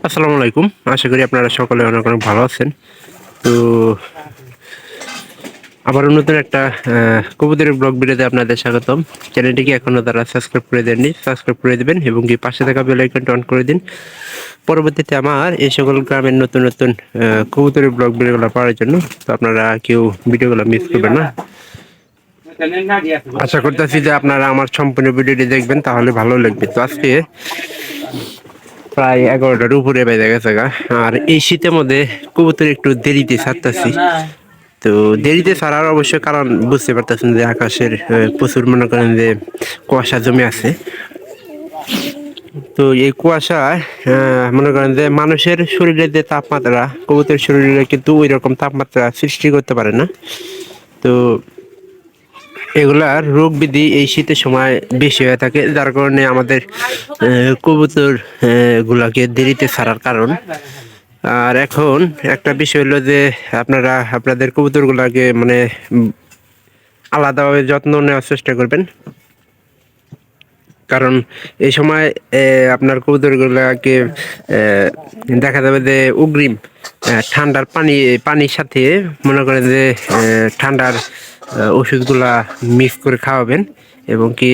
আসসালামু আলাইকুম। আশা করি আপনারা সকলে অনেক অনেক ভালো আছেন। তো আবারও নতুন একটা কবুতরের ব্লগ ভিডিওতে আপনাদের স্বাগতম। চ্যানেলটিকে এখনও তারা সাবস্ক্রাইব করে দেননি, সাবস্ক্রাইব করে দেবেন এবং কি পাশে থাকা বেল আইকনটা অন করে দিন। পরবর্তীতে আমার এই সকল গ্রামের নতুন নতুন কবুতরের ব্লগ ভিডিওগুলো পাওয়ার জন্য। তো আপনারা কেউ ভিডিওগুলো মিস করবেন না। আশা করতেছি যে আপনারা আমার সম্পূর্ণ ভিডিওটি দেখবেন, তাহলে ভালো লাগবে। তো আজকে প্রায় 11টার উপরে বেজে গেছে গা। আর এই শীতের মধ্যে কবুতর একটু দেরিতে ছাড়তেছি। তো দেরিতে ছাড়ার অবশ্যই কারণ বুঝতে পারতেছেন যে আকাশের প্রচুর মনে করেন যে কুয়াশা জমে আছে। তো এই কুয়াশা মনে করেন যে মানুষের শরীরের যে তাপমাত্রা, কবুতরের শরীরে কিন্তু ওই রকম তাপমাত্রা সৃষ্টি করতে পারে না। তো এগুলার রোগ ব্যাধি এই শীতের সময় বেশি হয়ে থাকে, যার কারণে আমাদের কবুতর গুলাকে দেরিতে ছাড়ার কারণ। আর এখন একটা বিষয় হলো যে আপনারা আপনাদের কবুতরগুলাকে মানে আলাদাভাবে যত্ন নেওয়ার চেষ্টা করবেন, কারণ এই সময় আপনার কবুতরগুলাকে দেখা যাবে যে অগ্রিম ঠান্ডার পানির সাথে মনে করেন যে ঠান্ডার ওষুধগুলা মিক্স করে খাওয়াবেন, এবং কি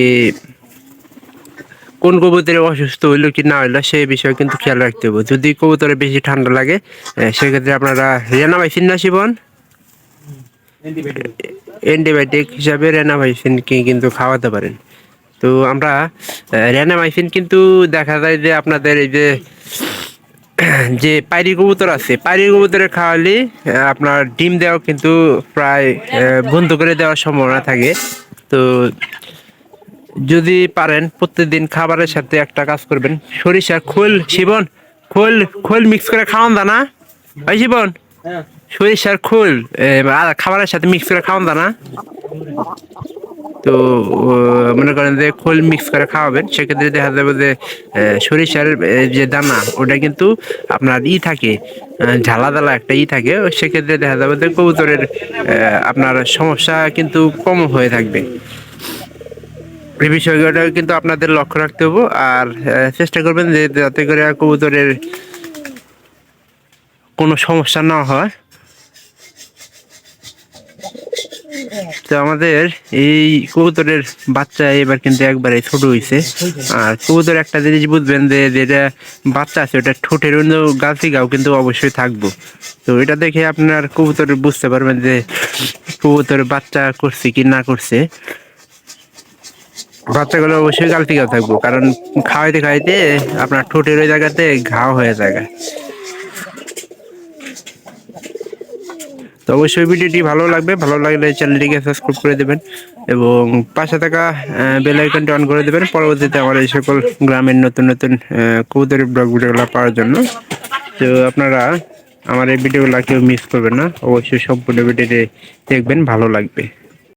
কোন কবুতরে অসুস্থ হইলো কি না হইলো সেই বিষয়ে কিন্তু খেয়াল রাখতে হবে। যদি কবুতরে বেশি ঠান্ডা লাগে সেক্ষেত্রে আপনারা রেনাভাইসিন না শিবন অ্যান্টিবায়োটিক হিসাবে রেনাভাইসিনকে কিন্তু খাওয়াতে পারেন। তো আমরা রেনাভাইসিন কিন্তু দেখা যায় যে আপনাদের এই যে যে পায়রি কবুতর আছে, পায়রি কবুতরে খাওয়ালে আপনার ডিম দেওয়া কিন্তু প্রায় বন্ধ করে দেওয়ার সম্ভাবনা থাকে। তো যদি পারেন প্রত্যেকদিন খাবারের সাথে একটা কাজ করবেন, সরিষার খোল শিবন খোল খোল মিক্স করে খাওয়ান দানা ভাই শিবন, সরিষার খোল খাবারের সাথে মিক্স করে খাওয়ান দানা। তো মনে করেন যে খোল মিক্স করে খাওয়াবেন, সেক্ষেত্রে দেখা যাবে যে সরিষার যে দানা ওটা কিন্তু আপনার থাকে ঝালা ঝালা একটা থাকে, সেক্ষেত্রে দেখা যাবে যে কবুতরের আপনার সমস্যা কিন্তু কম হয়ে থাকবে। এই বিষয়টা কিন্তু আপনাদের লক্ষ্য রাখতে হবে। আর চেষ্টা করবেন যে যাতে করে কবুতরের কোনো সমস্যা না হয়। তো আমাদের এই কবুতরের বাচ্চা এবার কিন্তু একবারে ছোট হয়েছে। আর কবুতর একটা জিনিস বুঝবেন যে যেটা বাচ্চা আছে ওটা ঠোঁটের অন্য গাছি গাও কিন্তু অবশ্যই থাকবো। তো এটা দেখে আপনার কবুতর বুঝতে পারবেন যে কবুতর বাচ্চা করছে কি না করছে। বাচ্চাগুলো অবশ্যই গাল গাও থাকবো, কারণ খাওয়াইতে খাওয়াইতে আপনার ঠোঁটের ওই জায়গাতে ঘাও হয়ে যায়। তো অবশ্যই ভিডিওটি ভালো লাগবে, ভালো লাগলে চ্যানেলটিকে সাবস্ক্রাইব করে দেবেন এবং পাশে থাকা বেল আইকনটি অন করে দেবেন, পরবর্তীতে আমার এই সকল গ্রামের নতুন নতুন কবুতরের ব্লগ ভিডিওগুলো পাওয়ার জন্য। তো আপনারা আমার এই ভিডিওগুলো কেউ মিস করবেন না, অবশ্যই সম্পূর্ণ ভিডিওটি দেখবেন, ভালো লাগবে।